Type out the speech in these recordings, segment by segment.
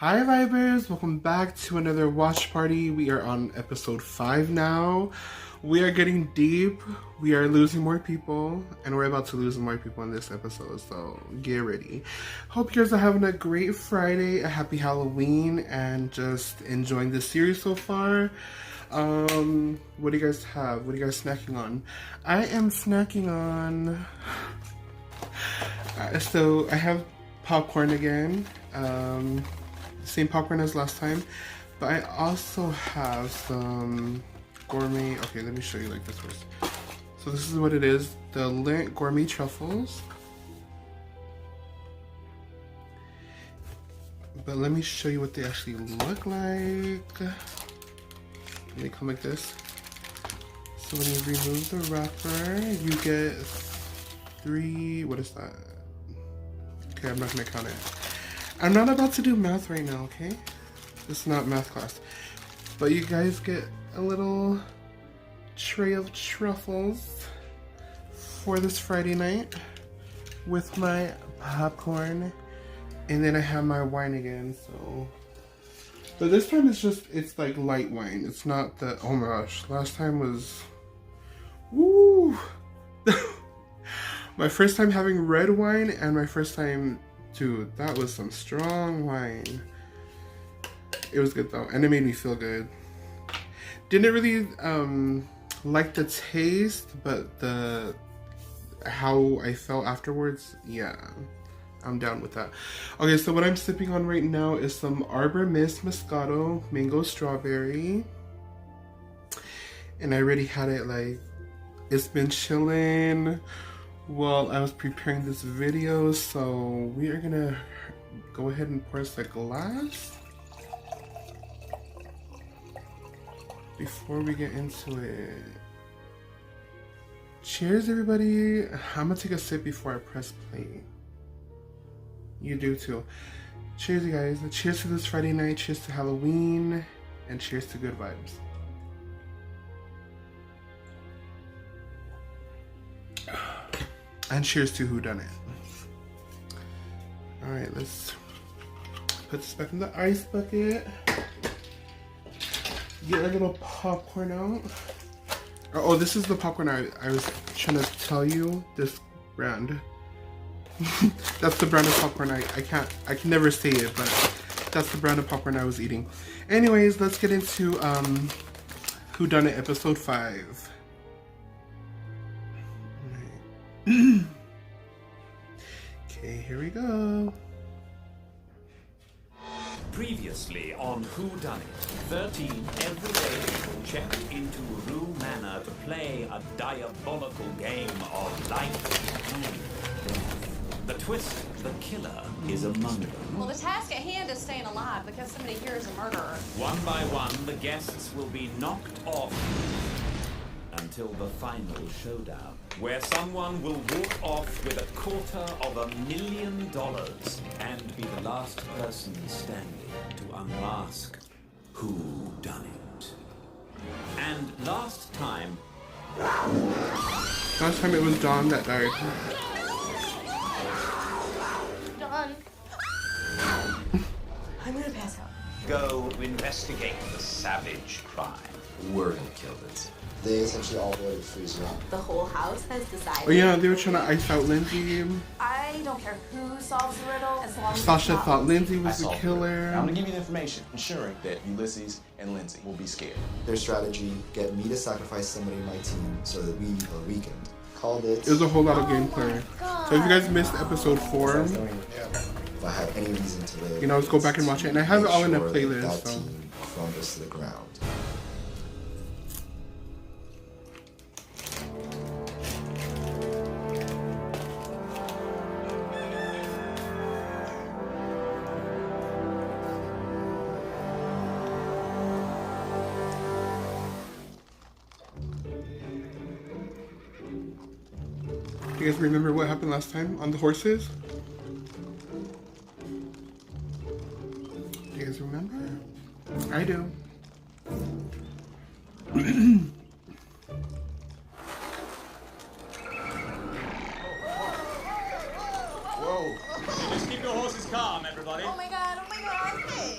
Hi Vibers, welcome back to another watch party. We are on episode 5 now. We are getting deep, we are losing more people, and we're about to lose more people in this episode, so get ready. Hope you guys are having a great Friday, a happy Halloween, and just enjoying this series so far. What do you guys have? What are you guys snacking on? I am snacking on... so I have popcorn again. Same popcorn as last time, but I also have some gourmet. Okay, let me show you like this first. So this is what it is: the Lint gourmet truffles. But let me show you what they actually look like. They come like this. So when you remove the wrapper, you get 3. What is that? Okay, I'm not gonna count it. I'm not about to do math right now, okay? This is not math class. But you guys get a little tray of truffles for this Friday night with my popcorn. And then I have my wine again, so... But this time it's like light wine. It's not the... Oh my gosh, last time was... Woo! My first time having red wine and my first time... Dude, that was some strong wine. It was good though, and it made me feel good. Didn't really like the taste, but how I felt afterwards, yeah, I'm down with that. Okay, so what I'm sipping on right now is some Arbor Mist Moscato Mango Strawberry. And I already had it, like, it's been chilling while I was preparing this video, so we are gonna go ahead and pour us a glass before we get into it. Cheers, everybody. I'm gonna take a sip before I press play. You do too. Cheers, you guys. Cheers to this Friday night, cheers to Halloween, and cheers to good vibes. And cheers to Whodunnit. Alright, let's put this back in the ice bucket. Get our little popcorn out. Oh, this is the popcorn I was trying to tell you. This brand. That's the brand of popcorn I can never say it, but that's the brand of popcorn I was eating. Anyways, let's get into Whodunnit episode 5. Okay, here we go. Previously on Whodunnit, 13 everyday people checked into Rue Manor to play a diabolical game of life and death. The twist, the killer is among them. Well, the task at hand is staying alive because somebody here is a murderer. One by one, the guests will be knocked off until the final showdown, where someone will walk off with $250,000 and be the last person standing to unmask Whodunnit. And last time it was Dawn that died. Done. I'm gonna pass out. go investigate the savage crime. We're gonna kill this. They essentially all voted freeze around. The whole house has decided. Oh yeah, they were trying to ice out Lindsay. I don't care who solves the riddle as long as Sasha it's not thought Lindsay I was the solved it. killer. I'm gonna give you the information, ensuring that Ulysses and Lindsay will be scared. Their strategy, get me to sacrifice somebody in my team so that we are weakened. Called it. It was a whole lot of gameplay. So if you guys missed episode 4, If I had any reason to live, you know, let's go back and watch it. And I have it all in a make sure playlist, that so. team crumbles to the ground. You guys remember what happened last time on the horses? Do you guys remember? I do. Whoa. Just keep your horses calm, everybody. Oh my god, okay.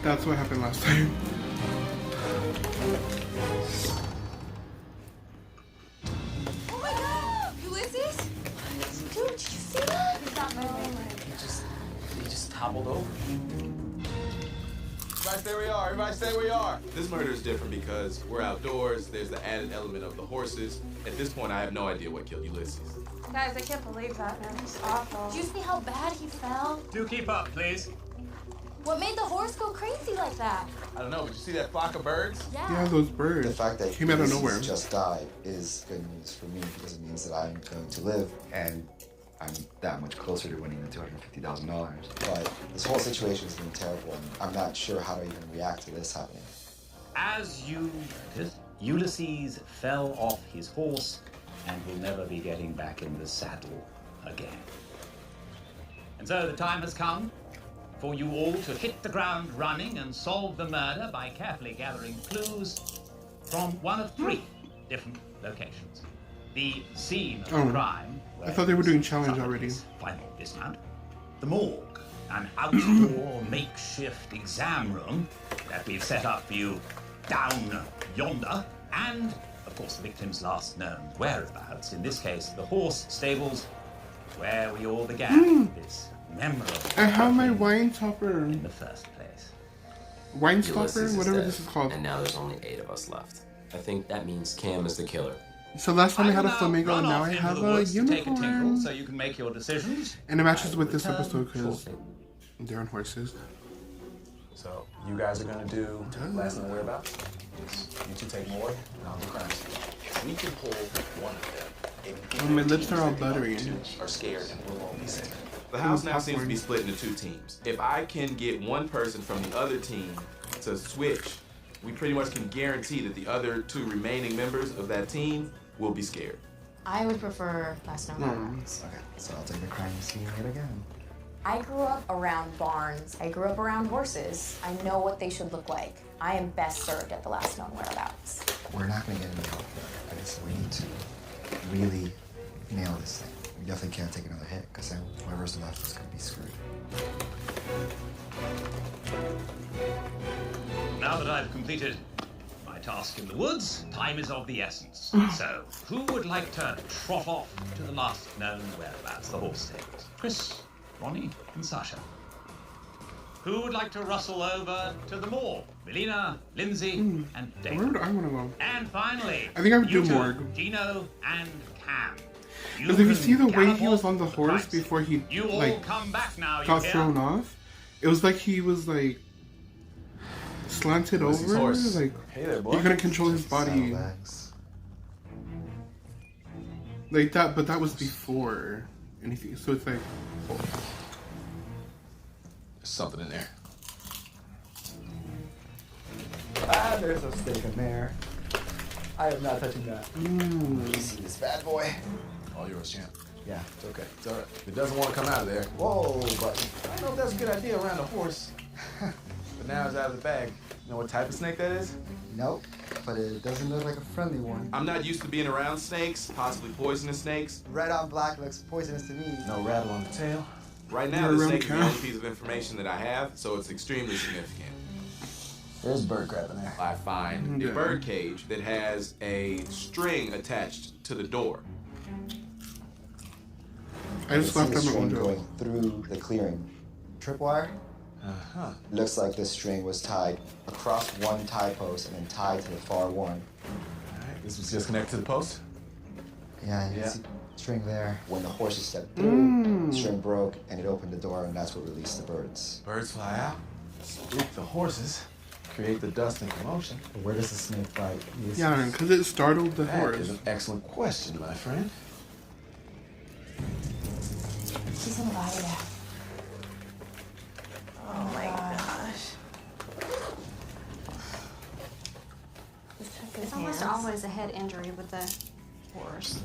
That's what happened last time. Oh my god! Ulysses? Dude, did you see that? He's not moving. He just toppled over. Everybody stay where you are. Everybody stay where you are. This murder is different because we're outdoors. There's the added element of the horses. At this point, I have no idea what killed Ulysses. Guys, I can't believe that, man. It's awful. Did you see how bad he fell? Do keep up, please. What made the horse go crazy like that? I don't know, but you see that flock of birds? Yeah, those birds The fact that came out of Ulysses nowhere. just died is good news for me because it means that I'm going to live and I'm that much closer to winning the $250,000. But this whole situation has been terrible and I'm not sure how to even react to this happening. As you noticed, Ulysses fell off his horse and will never be getting back in the saddle again. And so the time has come for you all to hit the ground running and solve the murder by carefully gathering clues from one of 3 different locations. The scene of the crime. I thought they were doing challenge already. Final dismount. The morgue, an outdoor makeshift exam room that we've set up for you down yonder, and of course the victim's last known whereabouts. In this case, the horse stables, where we all began this memorable. I have my wine topper. In the first place. Wine stopper? Ulysses is Whatever dead, this is called. And now there's only 8 of us left. I think that means Cam is the killer. So last time I had a will now flamingo run and now off I into have the a woods to take a tinkle unicorn. so you can make your decisions. And it matches with this Return episode because shortly. they're on horses. So, you guys are gonna do last known whereabouts? You two take more, and I'll do crime scene. We can pull one of them. Oh, my lips are all buttery. Are scared and we'll all be safe. The house now seems to be split into 2 teams. If I can get one person from the other team to switch, we pretty much can guarantee that the other 2 remaining members of that team will be scared. I would prefer last known whereabouts. Okay, so I'll take the crime scene yet again. I grew up around barns. I grew up around horses. I know what they should look like. I am best served at the last known whereabouts. We're not going to get any help there. I just, we need to really nail this thing. We definitely can't take another hit because then whoever's left is going to be screwed. Now that I've completed my task in the woods, time is of the essence. So, who would like to trot off to the last known whereabouts, the horse stables? Chris, Ronnie, and Sasha. Who would like to rustle over to the morgue? Melina, Lindsay, and David. Where would I want to go? And finally, I think I would you do two, morgue. Gino and Cam. Because if you can see the way gallop he was off on the to horse crime scene. before he You all like come back now, you got hear? thrown off, it was like he was like slanted Ulysses' over, horse. like Hey there, boy. he couldn't control his body Saddlebags. like that. But that was before anything, so it's like There's something in there. Ah, there's a steak in there. I am not touching that. You see this bad boy? All yours, champ. Yeah. It's okay. It's all right. If it doesn't want to come out of there. Whoa, buddy. I don't know if that's a good idea around a horse. But now it's out of the bag. You know what type of snake that is? Nope, but it doesn't look like a friendly one. I'm not used to being around snakes, possibly poisonous snakes. Red on black looks poisonous to me. No rattle on the tail. Right now, You're the around snake is the cow. only piece of information that I have, so it's extremely significant. There's bird crap in there. I find Yeah. a bird cage that has a string attached to the door. I just You left see the on my own string job. going through the clearing. Tripwire? Uh-huh. Looks like this string was tied across one tie post and then tied to the far one. Alright, this was just connected to the post? Yeah, you Yeah. see string there. When the horses stepped through, the string broke and it opened the door and that's what released the birds. Birds fly out, spook the horses, create the dust and commotion. Where does the snake bite? Yeah, because it startled the That horse. is an excellent question, my friend. See some body there. Oh my gosh. It's almost always a head injury with the horse.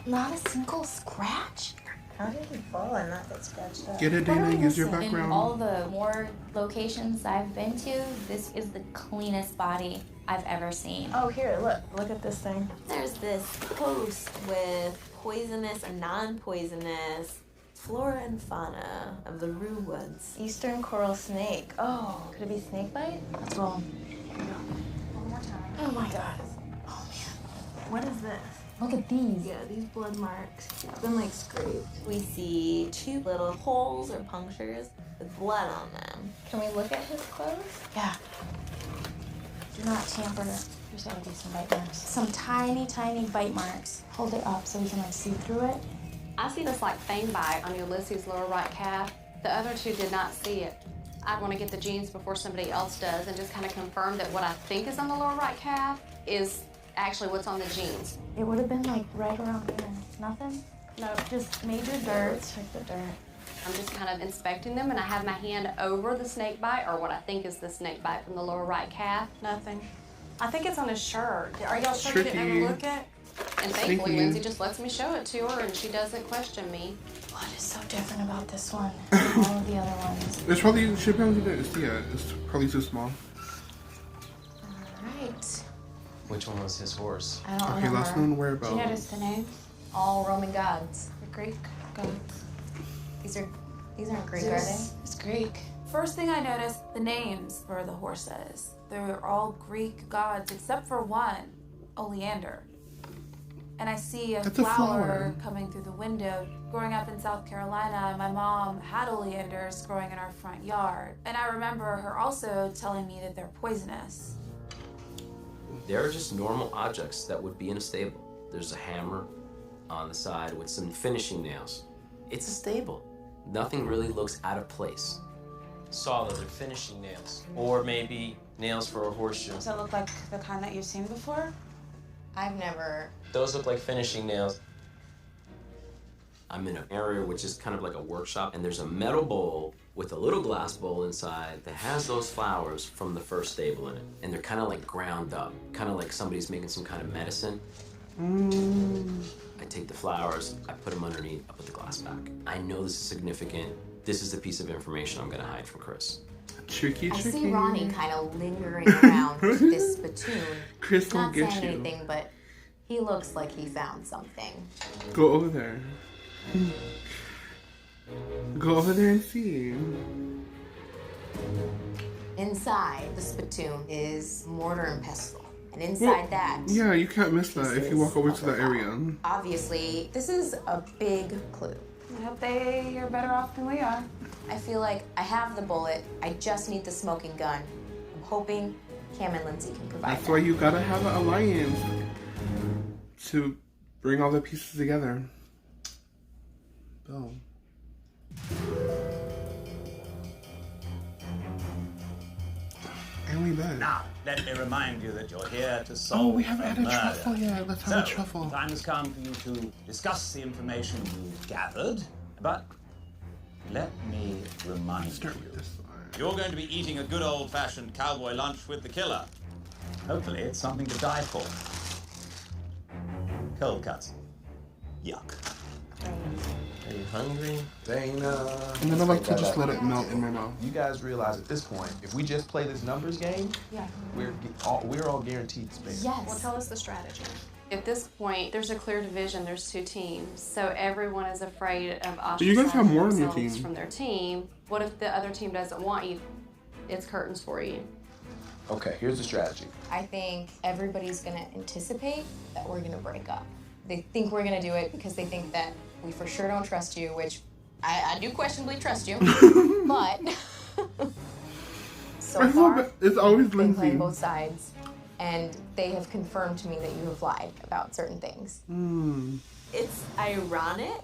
Not a single scratch? How did he fall and not get scratched up? Get it, Dana. Use your In background. all the more locations I've been to, this is the cleanest body I've ever seen. Oh, here, look at this thing. There's this post with poisonous and non-poisonous Flora and fauna of the Rue Woods. Eastern coral snake. Oh, could it be snakebite? Let's roll. One more time. Oh my god. Oh man. What is this? Look at these. Yeah, these blood marks. It's been like scraped. We see 2 little holes or punctures with blood on them. Can we look at his clothes? Yeah. Do not tamper. There's gotta be some bite marks. Some tiny, tiny bite marks. Hold it up so we can like see through it. I see this like fang bite on Ulysses' lower right calf. The other 2 did not see it. I'd want to get the genes before somebody else does and just kind of confirm that what I think is on the lower right calf is actually what's on the genes. It would have been like right around here. Nothing? No, just major dirt. Let's check the dirt. I'm just kind of inspecting them and I have my hand over the snake bite or what I think is the snake bite from the lower right calf. Nothing. I think it's on his shirt. Are y'all sure you didn't ever look at? And thankfully, Lindsay just lets me show it to her and she doesn't question me. What is so different about this one than all of the other ones? It's probably, it's probably too small. Alright. Which one was his horse? I don't Okay, remember. last one, Do whereabouts? you notice the names? All Roman gods. The Greek gods. These aren't Greek, are they? It's Greek. First thing I noticed, the names for the horses. They're all Greek gods except for one, Oleander. And I see a That's a flower coming through the window. Growing up in South Carolina, my mom had oleanders growing in our front yard. And I remember her also telling me that they're poisonous. They're just normal objects that would be in a stable. There's a hammer on the side with some finishing nails. It's a stable. Nothing really looks out of place. Solid or finishing nails. Or maybe nails for a horseshoe. Does that look like the kind that you've seen before? I've never. Those look like finishing nails. I'm in an area which is kind of like a workshop, and there's a metal bowl with a little glass bowl inside that has those flowers from the first stable in it. And they're kind of like ground up, kind of like somebody's making some kind of medicine. I take the flowers, I put them underneath, I put the glass back. I know this is significant. This is the piece of information I'm gonna hide from Chris. Tricky. I see Ronnie kind of lingering around with this spittoon. Chris He's not won't get saying you. anything, but he looks like he found something. Go over there. Go over there and see. Inside the spittoon is mortar and pestle. And inside that... Yeah, you can't miss that if you walk over to that area. Obviously, this is a big clue. I hope they are better off than we are. I feel like I have the bullet. I just need the smoking gun. I'm hoping Cam and Lindsay can provide That's that. why you gotta have an alliance to bring all the pieces together. Boom. And we bet. Now, let me remind you that you're here to solve Oh, we haven't had a murder. truffle yet. Let's have a truffle. The time has come for you to discuss the information you've gathered, but let me remind Start you. with this one. You're going to be eating a good old-fashioned cowboy lunch with the killer. Hopefully it's something to die for. Cold cuts. Yuck. Are you hungry? Dana. And then I like to just let it melt in my mouth. You guys realize at this point, if we just play this numbers game, Yeah. we're all guaranteed to spend. Yes. Well, tell us the strategy. At this point, there's a clear division. There's 2 teams, so everyone is afraid of ostracizing you guys have more on your themselves team. from their team. What if the other team doesn't want you? It's curtains for you. Okay, here's the strategy. I think everybody's gonna anticipate that we're gonna break up. They think we're gonna do it because they think that we for sure don't trust you, which I do questionably trust you. But so far, It's always they play Lindsay. both sides, and they have confirmed to me that you have lied about certain things. It's ironic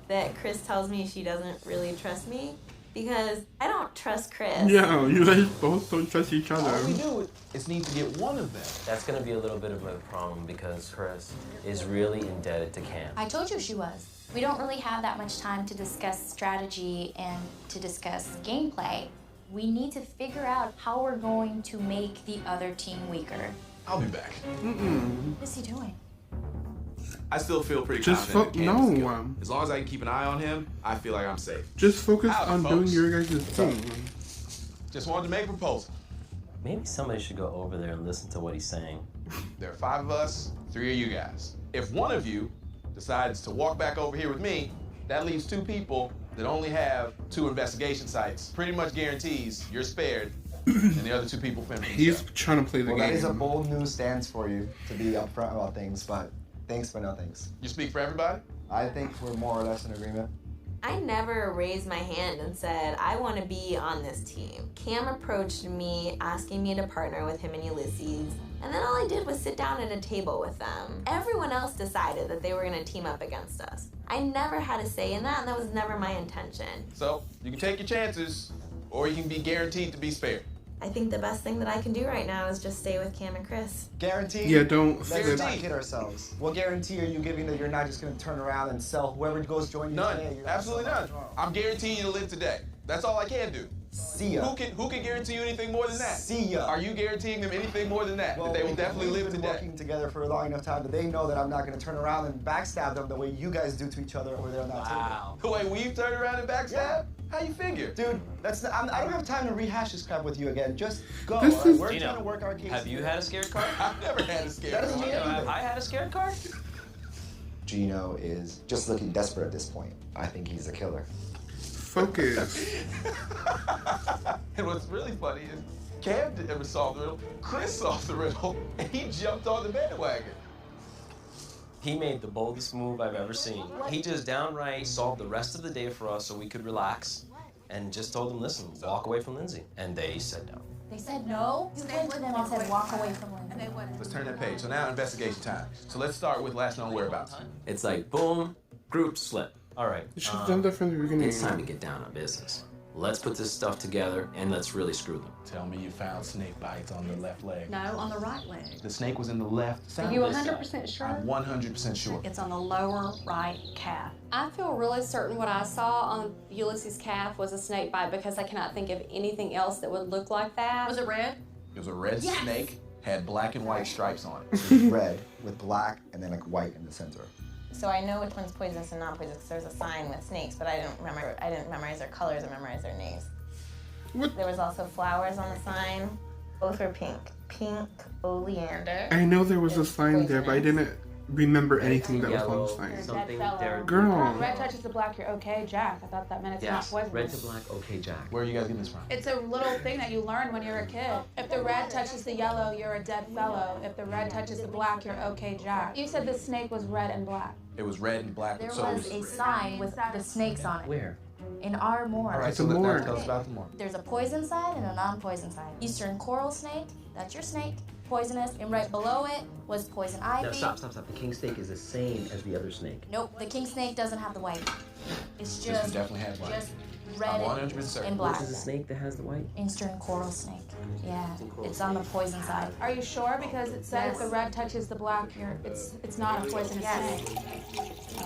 that Chris tells me she doesn't really trust me because I don't trust Chris. Yeah, you guys both don't trust each All we other. do is need to get one of them. That's gonna be a little bit of a problem because Chris is really indebted to Cam. I told you she was. We don't really have that much time to discuss strategy and to discuss gameplay. We need to figure out how we're going to make the other team weaker. I'll be back. What is he doing? I still feel pretty Just confident that Cam is the no. killer. As long as I can keep an eye on him, I feel like I'm safe. Just focus Howdy, on folks. doing your guys' thing. Just wanted to make a proposal. Maybe somebody should go over there and listen to what he's saying. There are 5 of us, 3 of you guys. If one of you decides to walk back over here with me, That leaves 2 people that only have 2 investigation sites. Pretty much guarantees you're spared, and the other 2 people fend for He's themselves. trying to play the Well, game. that is a bold new stance for you to be upfront about things, but thanks but no thanks. You speak for everybody? I think we're more or less in agreement. I never raised my hand and said, I want to be on this team. Cam approached me, asking me to partner with him and Ulysses, and then all I did was sit down at a table with them. Everyone else decided that they were going to team up against us. I never had a say in that, and that was never my intention. So, you can take your chances, or you can be guaranteed to be spared. I think the best thing that I can do right now is just stay with Cam and Chris. Guarantee? Yeah, don't Let's slip. not kid ourselves. What guarantee are you giving that you're not just going to turn around and sell whoever goes join you None. today? Absolutely none. I'm guaranteeing you to live today. That's all I can do. See ya. Who can guarantee you anything more than that? See ya. Are you guaranteeing them anything more than that? Well, that they will definitely live we've been today? working together for a long enough time that they know that I'm not going to turn around and backstab them the way you guys do to each other over there on that table. The way we've turned around and backstabbed? Yeah. How you figure? Dude, I don't have time to rehash this crap with you again. Just go. This all right? is- We're Gino, trying to work our case. Have you had a scared card? I've never had a scare. That doesn't mean Gino, have anything. I had a scared card? Gino is just looking desperate at this point. I think he's the killer. Focus. And what's really funny is Cam didn't ever solve the riddle. Chris solved the riddle, and he jumped on the bandwagon. He made the boldest move I've ever seen. He just downright solved the rest of the day for us so we could relax and just told them, listen, walk away from Lindsay. And they said no. They said no. You went to them and said walk away from Lindsay. And they wouldn't. Let's turn that page. So now investigation time. So let's start with last known whereabouts. It's like, boom, group slip. All right. You should have done that from the beginning. It's time to get down to business. Let's put this stuff together and let's really screw them. Tell me you found snake bites on the left leg. No, on the right leg. The snake was in the left side. Are you of this 100% side. sure? I'm 100% sure. It's on the lower right calf. I feel really certain what I saw on Ulysses' calf was a snake bite because I cannot think of anything else that would look like that. Was it red? It was a red snake, had black and white stripes on it. It's red with black and then like white in the center. So I know which one's poisonous and not poisonous. There's a sign with snakes, but I didn't memorize their colors or memorize their names. What? There was also flowers on the sign. Both were pink. Pink oleander. I know there was a It's sign there, but I poisonous. didn't remember anything that was on Yellow, the sign. something fellow. there. Girl. Red touches the black, you're okay, Jack. I thought that meant it's Yes, not poisonous. red to black, okay, Jack. Where are you guys getting this from? It's a little thing that you learn when you're a kid. If the red touches the yellow, you're a dead fellow. If the red touches the black, you're okay, Jack. You said the snake was red and black. It was red and black. There so was it a sign with the snakes on it. Where? In our morgue. All right, It's so a now morgue. tell us about the morgue. There's a poison side and a non-poison side. Eastern coral snake, that's your snake, poisonous, and right below it was poison ivy. No, stop. The king snake is the same as the other snake. Nope, the king snake doesn't have the white. It's This one just, definitely had white. just I'm red 100% certain. and black. Which is the snake that has the white? Eastern coral snake. Yeah, Eastern coral it's on the poison side. Are you sure? Because it said if Yes. the red touches the black, it's not a poisonous snake.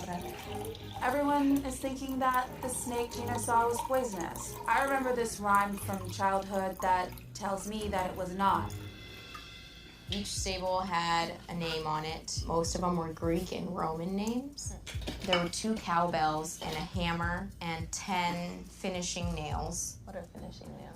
Okay. Everyone is thinking that the snake Gina saw was poisonous. I remember this rhyme from childhood that tells me that it was not. Each stable had a name on it. Most of them were Greek and Roman names. There were 2 cowbells and a hammer and 10 finishing nails. What are finishing nails?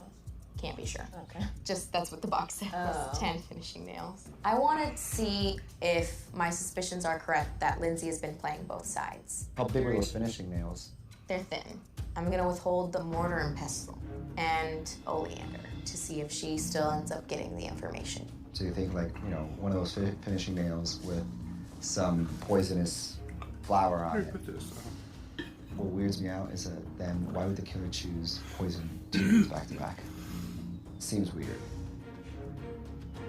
Can't be sure. Okay. Just that's what the box said was Oh. 10 finishing nails. I want to see if my suspicions are correct that Lindsay has been playing both sides. How big were those finishing nails? They're thin. I'm gonna withhold the mortar and pestle and oleander to see if she still ends up getting the information. So you think like, one of those finishing nails with some poisonous flower on Here, it. put this. What weirds me out is that then why would the killer choose poison 2 days back to back? Seems weird.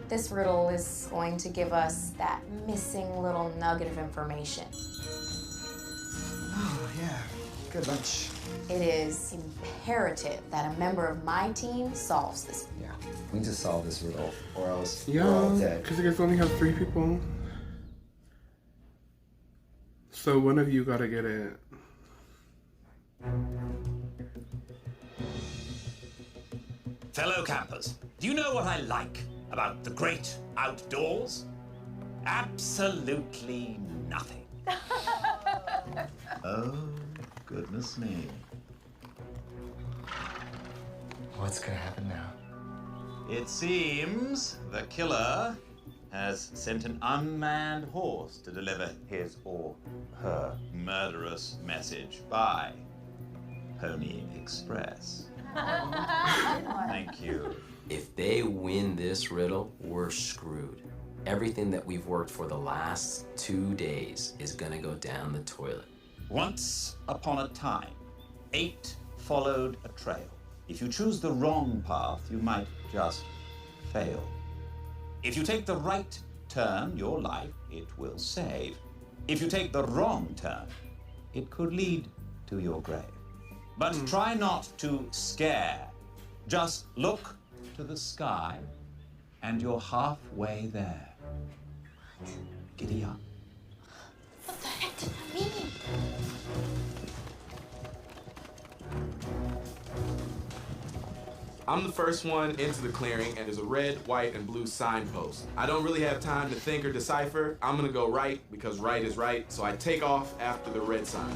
This riddle is going to give us that missing little nugget of information. Oh yeah, good lunch. It is imperative that a member of my team solves this. Yeah, we need to solve this riddle or else we're Yeah, all dead. because you guys only have 3 people. So one of you gotta get it. Fellow campers, do you know what I like about the great outdoors? Absolutely nothing. Oh, goodness me. What's gonna happen now? It seems the killer has sent an unmanned horse to deliver his or her murderous message by Pony Express. Thank you. If they win this riddle, we're screwed. Everything that we've worked for the last 2 days is gonna go down the toilet. Once upon a time, 8 followed a trail. If you choose the wrong path, you might just fail. If you take the right turn, your life, it will save. If you take the wrong turn, it could lead to your grave. But try not to scare. Just look to the sky, and you're halfway there. Giddy up. What the heck did that mean? I'm the first one into the clearing, and there's a red, white, and blue signpost. I don't really have time to think or decipher. I'm gonna go right because right is right, so I take off after the red sign.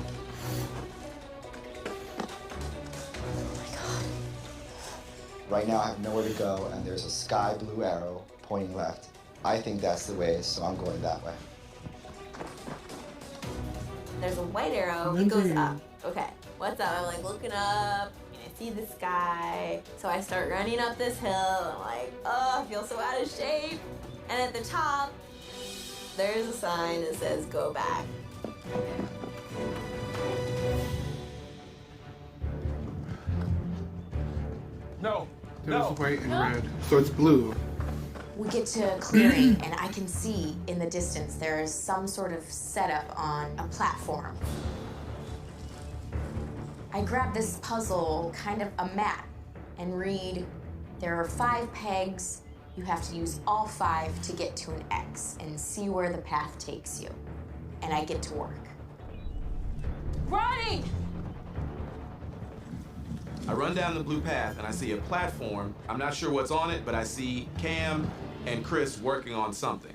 Right now I have nowhere to go, and there's a sky blue arrow pointing left. I think that's the way, so I'm going that way. There's a white arrow, it goes up. Okay, what's up? I'm like looking up, and I see the sky. So I start running up this hill, and I'm like, oh, I feel so out of shape. And at the top, there's a sign that says, go back. No. There's white and red. So it's blue. We get to clearing, and I can see in the distance there is some sort of setup on a platform. I grab this puzzle, kind of a map, and read, there are 5 pegs. You have to use all 5 to get to an X and see where the path takes you. And I get to work. Running! I run down the blue path and I see a platform. I'm not sure what's on it, but I see Cam and Chris working on something.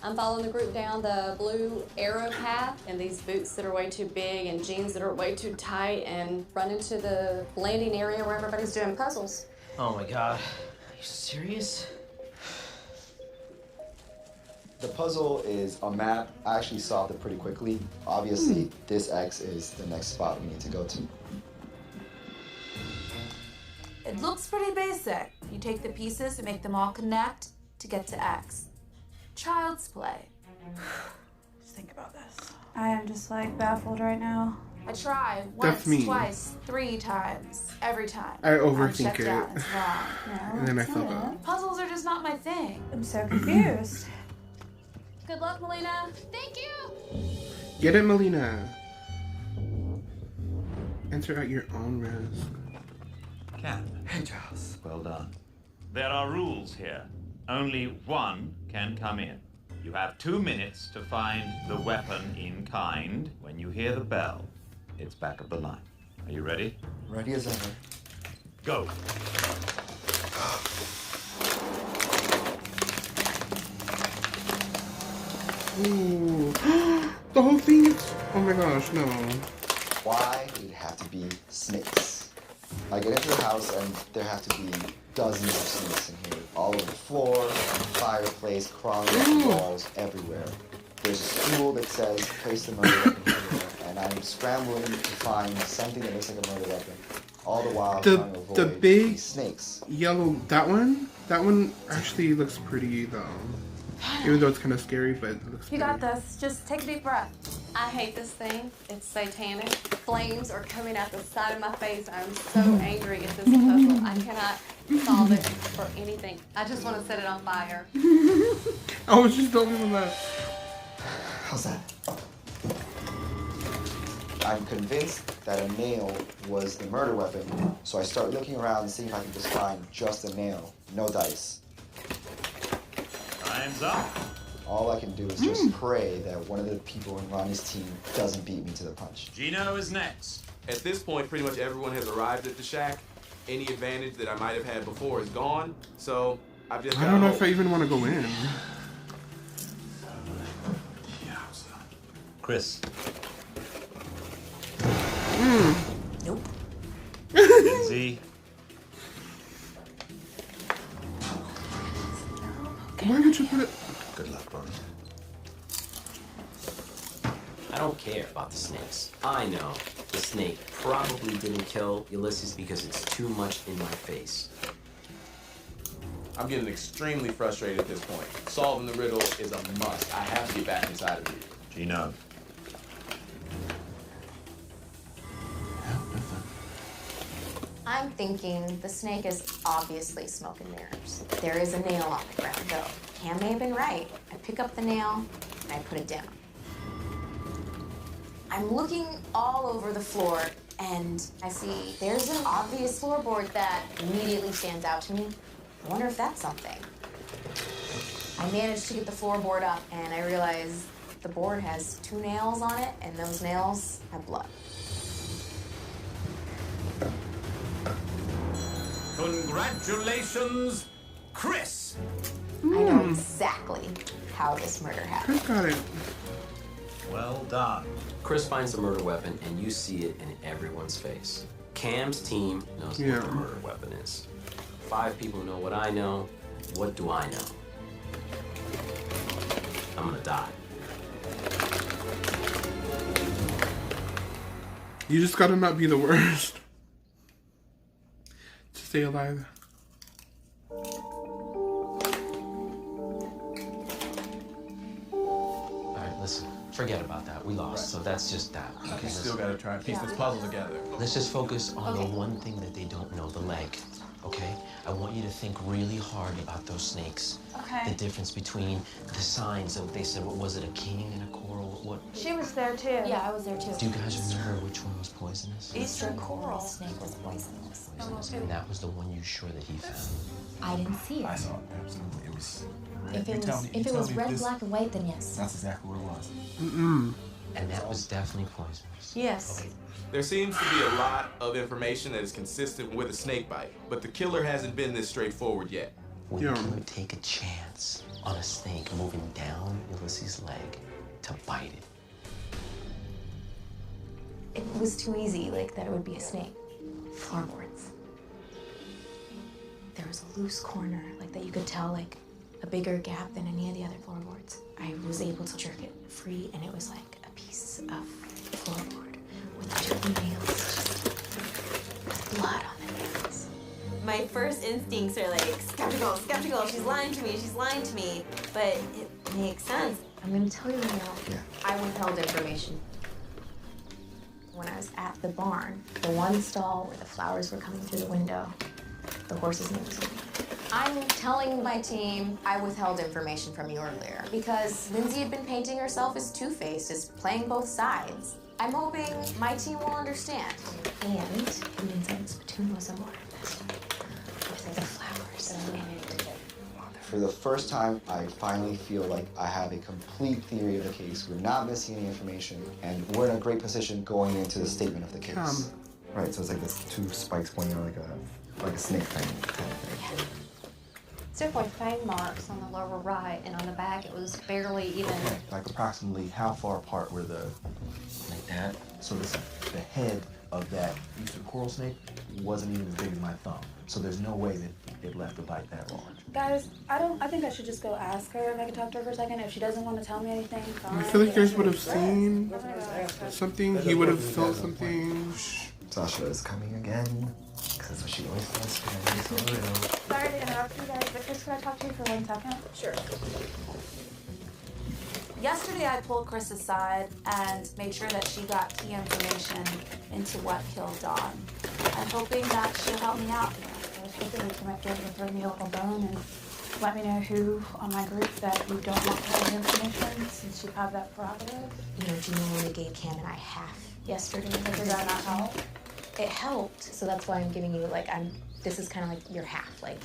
I'm following the group down the blue arrow path and these boots that are way too big and jeans that are way too tight and run into the landing area where everybody's doing puzzles. Oh my god. Are you serious? The puzzle is a map. I actually solved it pretty quickly. Obviously, this X is the next spot we need to go to. It looks pretty basic. You take the pieces and make them all connect to get to X. Child's play. Just think about this. I am just like baffled right now. I try once, twice, 3 times. Every time. I overthink it. Down. It's wrong. No, And then I fuck up. Puzzles are just not my thing. I'm so confused. Good luck, Melina. Thank you. Get it, Melina. Enter at your own risk. Ken. Hey, Charles. Well done. There are rules here. Only one can come in. You have 2 minutes to find the weapon in kind. When you hear the bell, it's back of the line. Are you ready? Ready as ever. Go. Ooh. The whole thing is... Oh my gosh, no. Why did it have to be snakes? I get into the house and there have to be dozens of snakes in here. All over the floor, fireplace, crawling up the walls, everywhere. There's a stool that says, place the murder weapon here, and I'm scrambling to find something that looks like a murder weapon. All the while trying to avoid the big these snakes. Yellow, that one actually looks pretty though. Even though it's kind of scary, but it looks You got this. Just take a deep breath. I hate this thing. It's satanic. Flames are coming out the side of my face. I'm so angry at this puzzle. I cannot solve it for anything. I just want to set it on fire. I was just don't even that. How's that? I'm convinced that a nail was the murder weapon, so I start looking around and seeing if I can just find just a nail. No dice. Time's up. All I can do is just pray that one of the people in Ronnie's team doesn't beat me to the punch. Gino is next. At this point, pretty much everyone has arrived at the shack. Any advantage that I might have had before is gone, so I've just I don't know if I even want to go in. Chris. Nope. Lindsay. Why would you put it? Good luck, brother. I don't care about the snakes. I know the snake probably didn't kill Ulysses because it's too much in my face. I'm getting extremely frustrated at this point. Solving the riddle is a must. I have to get back inside of you. Gino. I'm thinking the snake is obviously smoke and mirrors. There is a nail on the ground, though. Cam may have been right. I pick up the nail and I put it down. I'm looking all over the floor and I see there's an obvious floorboard that immediately stands out to me. I wonder if that's something. I managed to get the floorboard up and I realize the board has 2 nails on it and those nails have blood. Congratulations, Chris! I know exactly how this murder happened. Chris got it. Well done. Chris finds the murder weapon and you see it in everyone's face. Cam's team knows what the murder weapon is. 5 people know what I know. What do I know? I'm gonna die. You just gotta not be the worst. To stay alive. Alright, listen. Forget about that. We lost, so that's just that. Okay, still gotta try and piece this puzzle together. Let's just focus on the one thing that they don't know, the leg. Okay? I want you to think really hard about those snakes. Okay. The difference between the signs of, they said, what was it, a king and a coral? What? She was there too. Yeah, I was there too. Do you guys remember which one was poisonous? Eastern coral. Snake was poisonous. Poisonous. And that was the one you sure that he found. I didn't see it. I saw it, absolutely. It was red. If it was red, black, and white, then yes. That's exactly what it was. And that was definitely poisonous. Yes. Okay. There seems to be a lot of information that is consistent with a snake bite, but the killer hasn't been this straightforward yet. Would you take a chance on a snake moving down Ulysses' leg to bite it? It was too easy, like that it would be a snake. Floorboards. There was a loose corner, like that you could tell, like a bigger gap than any of the other floorboards. I was able to jerk it free, and it was like a piece of floorboard with 2 nails, just with blood on the nails. My first instincts are like, skeptical, skeptical, she's lying to me, but it makes sense. I'm gonna tell you now, I withheld information. When I was at the barn, the one stall where the flowers were coming through the window, the horse's name was Lindsay. I'm telling my team I withheld information from you earlier because Lindsay had been painting herself as two-faced, as playing both sides. I'm hoping my team will understand. And the inside spittoon was a mortar pestle with the flowers in it. For the first time, I finally feel like I have a complete theory of the case. We're not missing any information, and we're in a great position going into the statement of the case. Right, so it's like this 2 spikes pointing out like a snake thing kind of thing. So there's like fang marks on the lower right, and on the back it was barely even. Okay, like approximately how far apart were the, like that? So the head of that eastern coral snake wasn't even as big as my thumb. So there's no way that it left a bite that large. Guys, I think I should just go ask her if I can talk to her for a second. If she doesn't want to tell me anything, fine. I feel like yours would have seen something. He would have felt something. Sasha is coming again. Because that's what she always does. Sorry to interrupt you guys, but Chris, can I talk to you for 1 second? Sure. Yesterday, I pulled Chris aside and made sure that she got key information into what killed Dawn. I'm hoping that she'll help me out here. I was hoping you might be able to throw me a little bone and let me know who on my group that you don't want to have information, since you have that prerogative. You know, Gino only gave Cam and I half yesterday. Does that not help? It helped, so that's why I'm giving you, like, this is kind of like your half. Like,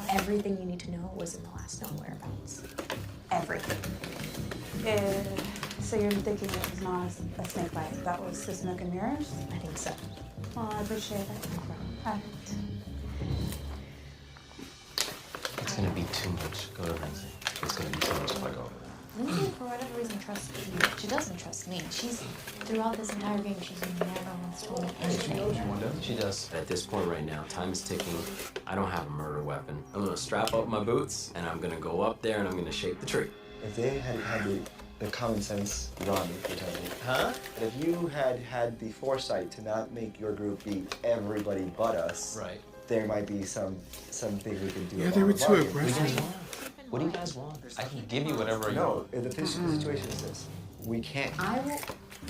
everything you need to know was in the last known whereabouts. Everything. So you're thinking it was not a snake bite, that was the smoke and mirrors? I think so. Well, I appreciate it. It's gonna be too much. Go to Lindsay. It's gonna be too much if I go. Lindsay for whatever reason, trusts you. She doesn't trust me. Throughout this entire game, she's never once told me anything. She does. At this point right now, time is ticking. I don't have a murder weapon. I'm gonna strap up my boots, and I'm gonna go up there, and I'm gonna shake the tree. If they had had the common sense, Ronnie, Huh? if you had the foresight to not make your group beat everybody but us, Right. there might be something we could do. Yeah, about they were the too bargain. aggressive. What do you guys want? I can give you whatever you No, want. the situation is this. We can't. I will.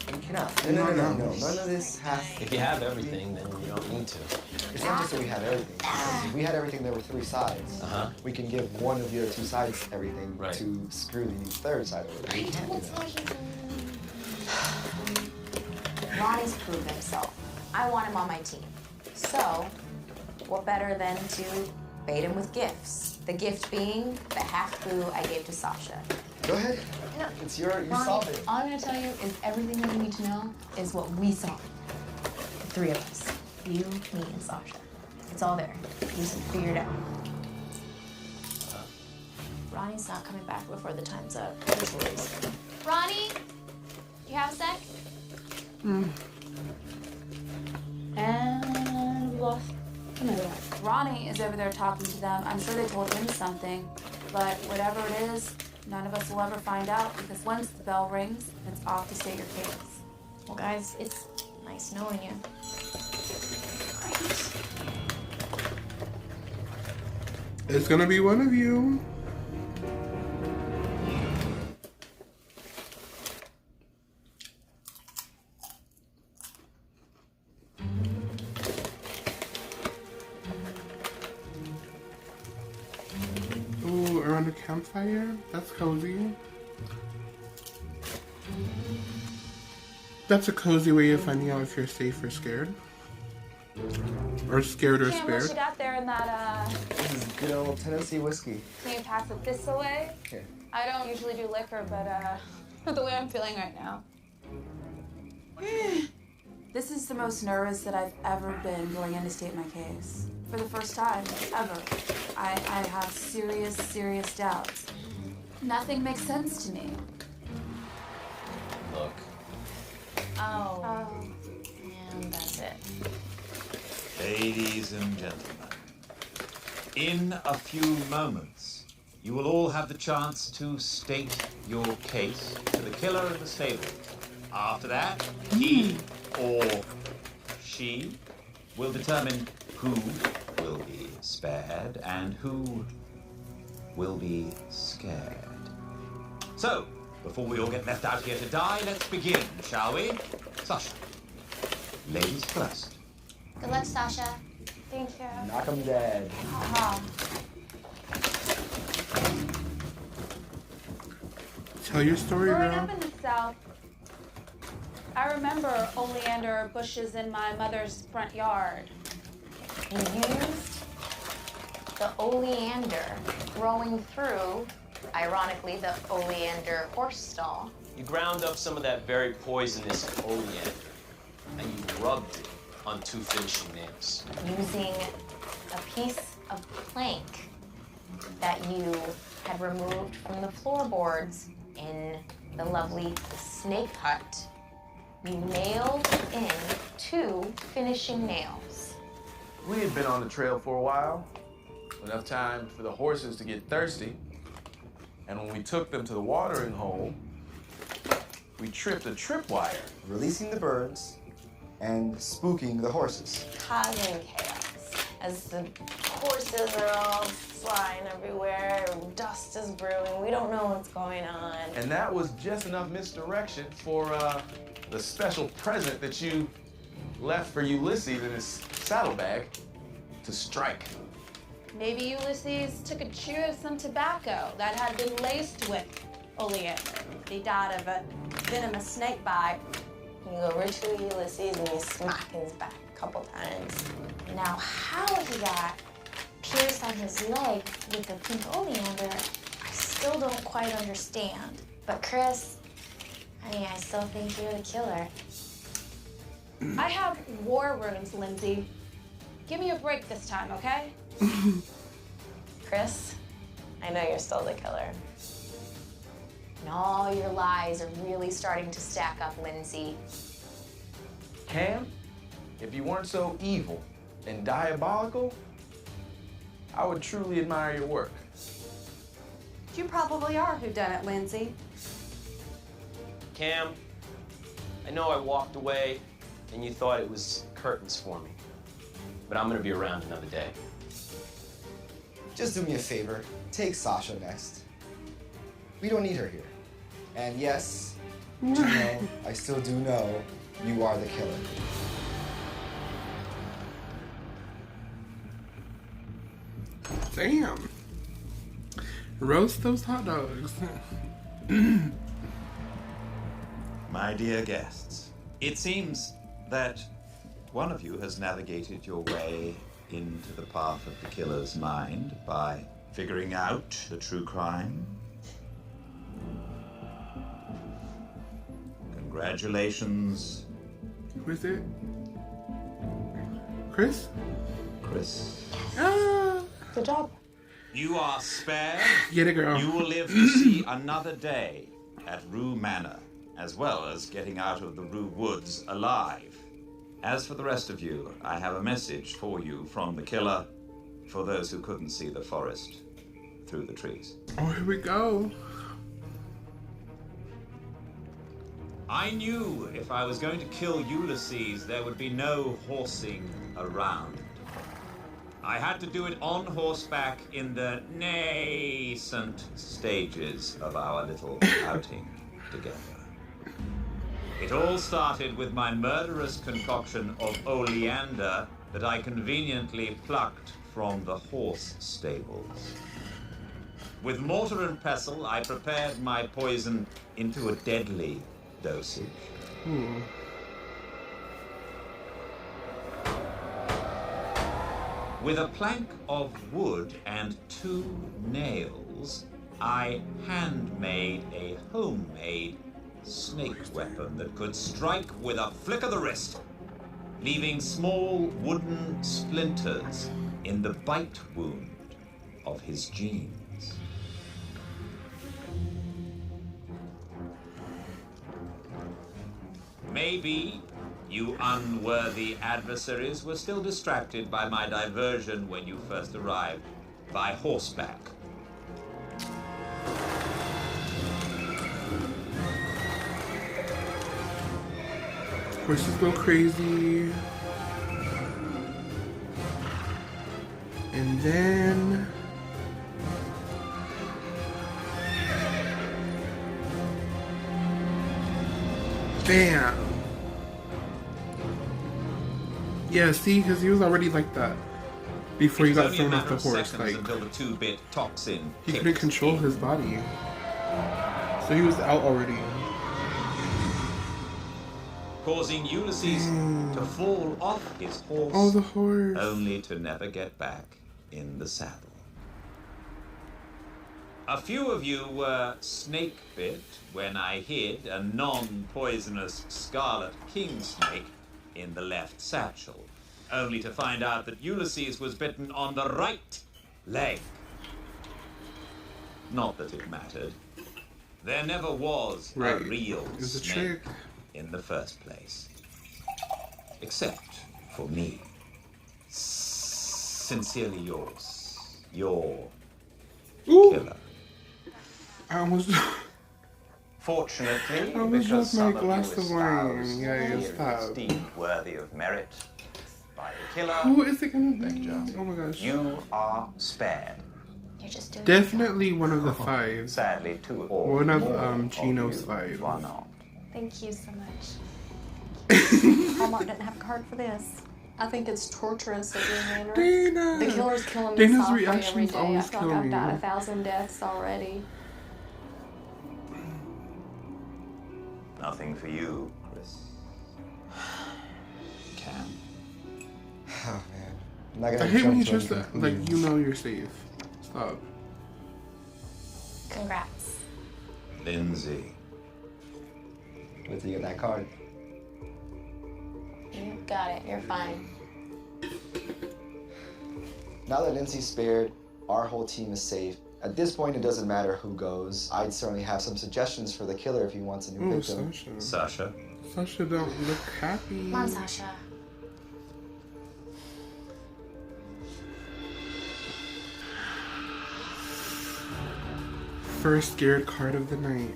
We cannot. No. None of this has. If you have everything, then you don't need to. It's not just that we have everything. If we had everything, there were 3 sides. Uh-huh. We can give one of the other 2 sides everything Right. to screw the third side over. We can't do that. Ronnie's proved himself. I want him on my team. So, what better than to bait him with gifts? The gift being the half clue I gave to Sasha. Go ahead. No. It's you Ronnie, solve it. all I'm gonna tell you is everything that you need to know is what we saw. The 3 of us. You, me, and Sasha. It's all there. You just figure it out. Ronnie's not coming back before the time's up. That's worries. Ronnie? You have a sec? And we lost another one. Ronnie is over there talking to them. I'm sure they told him something, but whatever it is, none of us will ever find out because once the bell rings, it's off to state your case. Well, guys, it's nice knowing you. It's gonna be one of you. Ooh, around a campfire? That's cozy. That's a cozy way of finding out if you're safe or scared. Or scared or Cam, what spared. you got there in that, This is good old Tennessee whiskey. can you pass it this away? Here. I don't usually do liquor, but, the way I'm feeling right now. This is the most nervous that I've ever been going in to state my case. For the first time, ever. I have serious, serious doubts. Nothing makes sense to me. Look, Oh. And that's it. Ladies and gentlemen, in a few moments, you will all have the chance to state your case to the killer in the stable. After that, he or she will determine who will be spared and who will be scared. So, before we all get left out here to die, let's begin, shall we? Sasha, ladies first. Good luck, Sasha. Thank you. Knock 'em dead. Tell your story, Growing girl. up in the South, I remember oleander bushes in my mother's front yard. You used the oleander growing through, ironically, the oleander horse stall. you ground up some of that very poisonous oleander, and you rubbed it on 2 finishing nails. Using a piece of plank that you had removed from the floorboards in the lovely snake hut. You nailed in 2 finishing nails. We had been on the trail for a while, enough time for the horses to get thirsty. And when we took them to the watering hole, we tripped a tripwire. Releasing the birds and spooking the horses. Causing chaos. As the horses are all flying everywhere, dust is brewing, we don't know what's going on. And that was just enough misdirection for the special present that you left for Ulysses in his saddlebag to strike. Maybe Ulysses took a chew of some tobacco that had been laced with oleander. He died of a venomous snake bite. You go over to Ulysses and you smack his back a couple times. Now, how he got pierced on his leg with the pink oleander, I still don't quite understand. But Chris, I still think you're the killer. I have war wounds, Lindsay. Give me a break this time, okay? Chris, I know you're still the killer. And all your lies are really starting to stack up, Lindsay. Cam, if you weren't so evil and diabolical, I would truly admire your work. You probably are Whodunnit, Lindsay. Cam, I know I walked away and you thought it was curtains for me, but I'm gonna be around another day. Just do me a favor. Take Sasha next. We don't need her here. And yes, Gino, I still do know you are the killer. Damn. Roast those hot dogs. My dear guests, it seems that one of you has navigated your way into the path of the killer's mind by figuring out the true crime. Congratulations. Who is it? Chris? Chris. Ah. Good job. You are spared. Get it, girl. You will live to see another day at Rue Manor, as well as getting out of the Rue Woods alive. As for the rest of you, I have a message for you from the killer, for those who couldn't see the forest through the trees. Oh, here we go. I knew if I was going to kill Ulysses, there would be no horsing around. I had to do it on horseback in the nascent stages of our little outing together. It all started with my murderous concoction of oleander that I conveniently plucked from the horse stables. With mortar and pestle, I prepared my poison into a deadly dosage. With a plank of wood and 2 nails, I handmade a homemade snake weapon that could strike with a flick of the wrist, leaving small wooden splinters in the bite wound of his jeans. Maybe you unworthy adversaries were still distracted by my diversion when you first arrived by horseback. Horses go crazy. And then... Bam! Yeah, see, because he was already like that before he got thrown off the horse. Like, until the 2-bit toxin he couldn't control his body. So he was out already. Causing Ulysses to fall off his horse, Oh, the horse. only to never get back in the saddle. A few of you were snake bit when I hid a non-poisonous scarlet king snake in the left satchel, only to find out that Ulysses was bitten on the right leg. Not that it mattered. There never was a real snake in the first place. Except for me. Sincerely yours. Your killer. I almost... Fortunately, I almost because dropped my some glass of of you wine. espouse Yeah, theories stop. deemed worthy of merit by the killer, Who is it gonna be? Oh my gosh. you are spared. You're just doing Definitely one of the 5. Sadly, 2 or One of more Gino's you 5. are not. Thank you so much. Hallmark doesn't have a card for this. I think it's torturous at your manner. Dana! The killer's killing me Dana's softly every reactions day. I always feel kill like I've me. died 1,000 deaths already. Nothing for you, Chris. Cam. Oh man. I'm not gonna I hate when you jump just to any like you conclusions. know you're safe. Stop. Congrats. Lindsay. Wait till you get that card. You got it. You're fine. Now that Lindsay's spared, our whole team is safe, At this point, it doesn't matter who goes. I'd certainly have some suggestions for the killer if he wants a new victim. Sasha. Sasha don't look happy. Come on, Sasha. First scared card of the night.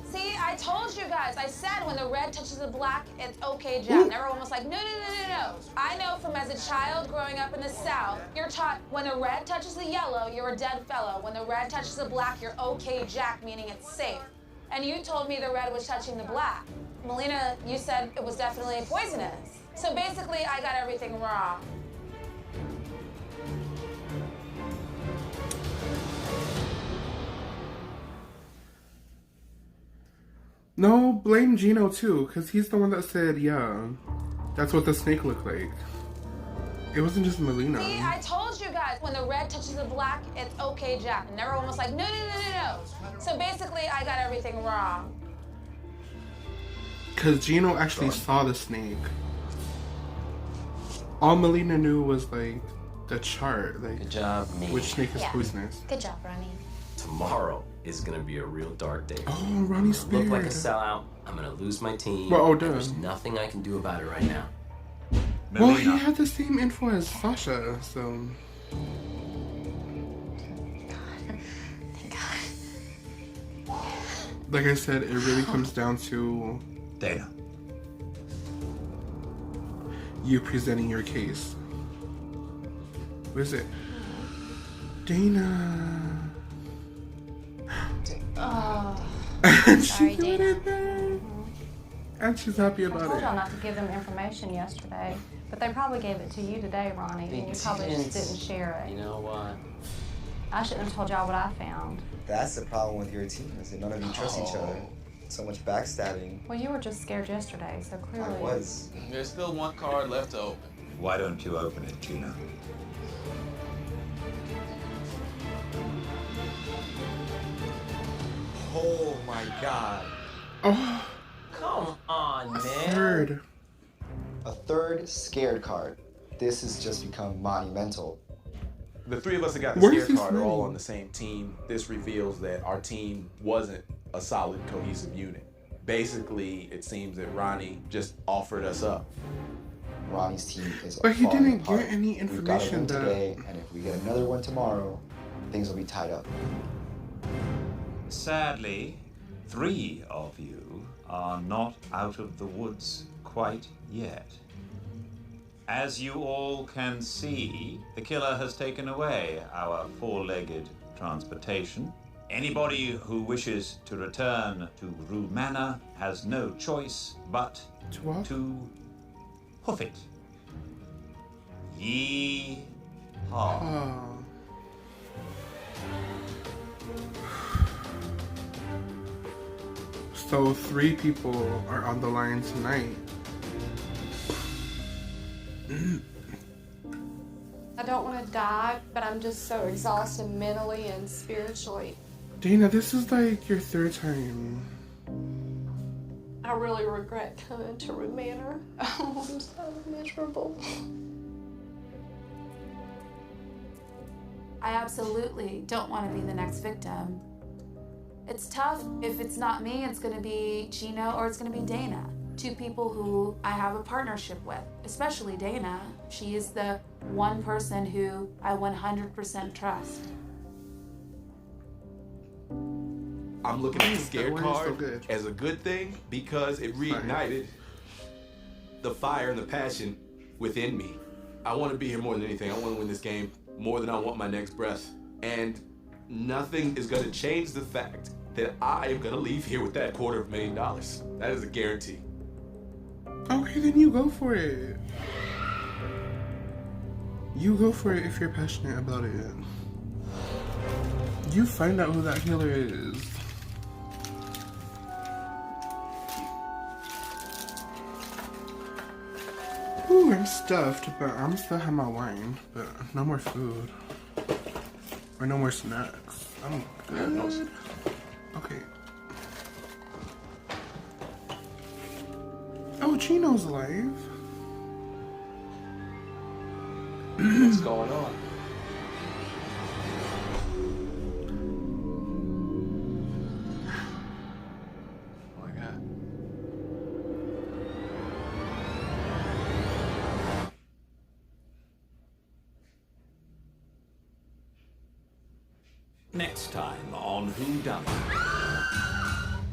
See, I told you guys. I said when the red touches the black, it's okay, Jack. And everyone was like, no. I know from as a child growing up in the South, you're taught when the red touches the yellow, you're a dead fellow. When the red touches the black, you're okay, Jack, meaning it's safe. And you told me the red was touching the black. Melina, you said it was definitely poisonous. So basically, I got everything wrong. No, blame Gino too, because he's the one that said, yeah, that's what the snake looked like. It wasn't just Melina. See, I told you guys, when the red touches the black, it's okay, Jack. And everyone was like, no. So basically, I got everything wrong. Because Gino actually saw the snake. All Melina knew was, like, the chart. Like, good job, me. Which snake is poisonous. Good job, Ronnie. Tomorrow is gonna be a real dark day. Oh, Ronnie's I'm gonna look like a scared. sellout. I'm gonna lose my team. Well, and there's nothing I can do about it right now. Well, he had the same info as Sasha, so... Thank God. Like I said, it really comes down to... Dana. You presenting your case. What is it? Dana. Oh. And Sorry, she put Dana. it there. And she's happy I about told it. y'all not to give them information yesterday, but they probably gave it to you today, Ronnie, and you probably just didn't share it. You know what? I shouldn't have told y'all what I found. That's the problem with your team, is that none of you trust each other. So much backstabbing. Well, you were just scared yesterday, so clearly. I was. There's still one card left to open. Why don't you open it, Gina? Oh my God. Oh. Come on, man. Third. A third scared card. This has just become monumental. The three of us that got the Where's scared this card are all money? on the same team. This reveals that our team wasn't a solid, cohesive unit. Basically, it seems that Ronnie just offered us up. Ronnie's team is But he falling didn't apart. get any We've got a information win that... today, and if we get another one tomorrow, things will be tied up. Sadly, 3 of you are not out of the woods quite yet. As you all can see, the killer has taken away our 4-legged transportation. Anybody who wishes to return to Rue Manor has no choice but to hoof it. Yee-haw. Oh. So 3 people are on the line tonight. I don't want to die, but I'm just so exhausted mentally and spiritually. Dana, this is like your 3rd time. I really regret coming to Rue Manor. Oh, I'm so miserable. I absolutely don't want to be the next victim. It's tough. If it's not me, it's going to be Gino or it's going to be Dana. 2 people who I have a partnership with, especially Dana. She is the one person who I 100% trust. I'm looking at the scared That one's so card good. as a good thing because it reignited the fire and the passion within me. I want to be here more than anything. I want to win this game more than I want my next breath. And nothing is going to change the fact that I am going to leave here with that $250,000. That is a guarantee. Okay, then you go for it. You go for it if you're passionate about it. You find out who that healer is. Ooh, I'm stuffed, but I'm still have my wine. But no more food. Or no more snacks. I'm good. Okay. Oh, Gino's alive. What's going on? Next time on Whodunnit.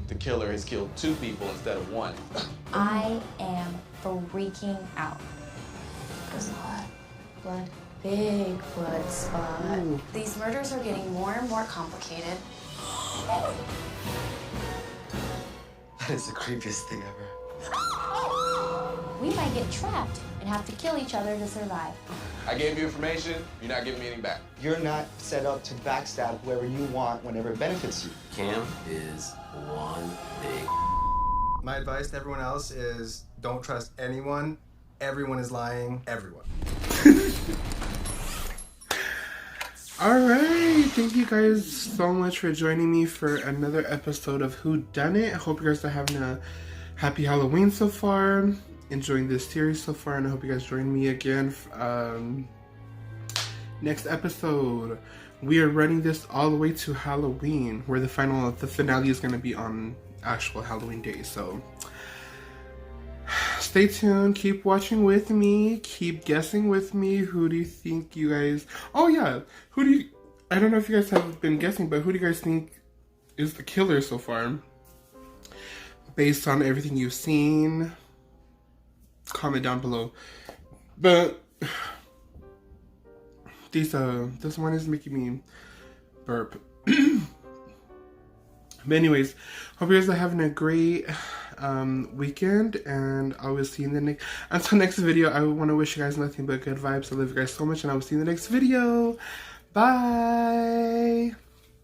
The killer has killed 2 people instead of 1. I am freaking out. There's blood. Blood. Big blood spot. Ooh. These murders are getting more and more complicated. That is the creepiest thing ever. We might get trapped and have to kill each other to survive. I gave you information, you're not giving me anything back. You're not set up to backstab whoever you want whenever it benefits you. Cam is one big. My advice to everyone else is don't trust anyone. Everyone is lying. Everyone. Alright, thank you guys so much for joining me for another episode of Whodunnit. I hope you guys are having a happy Halloween so far, enjoying this series so far, and I hope you guys join me again next episode. We are running this all the way to Halloween, where the finale is going to be on actual Halloween day, so stay tuned, keep watching with me, keep guessing with me. Who do you think you guys... Oh yeah, I don't know if you guys have been guessing, but who do you guys think is the killer so far? Based on everything you've seen, comment down below. But this one is making me burp. But anyways, hope you guys are having a great weekend, and I will see you in the next. Until next video, I want to wish you guys nothing but good vibes. I love you guys so much, and I will see you in the next video. Bye.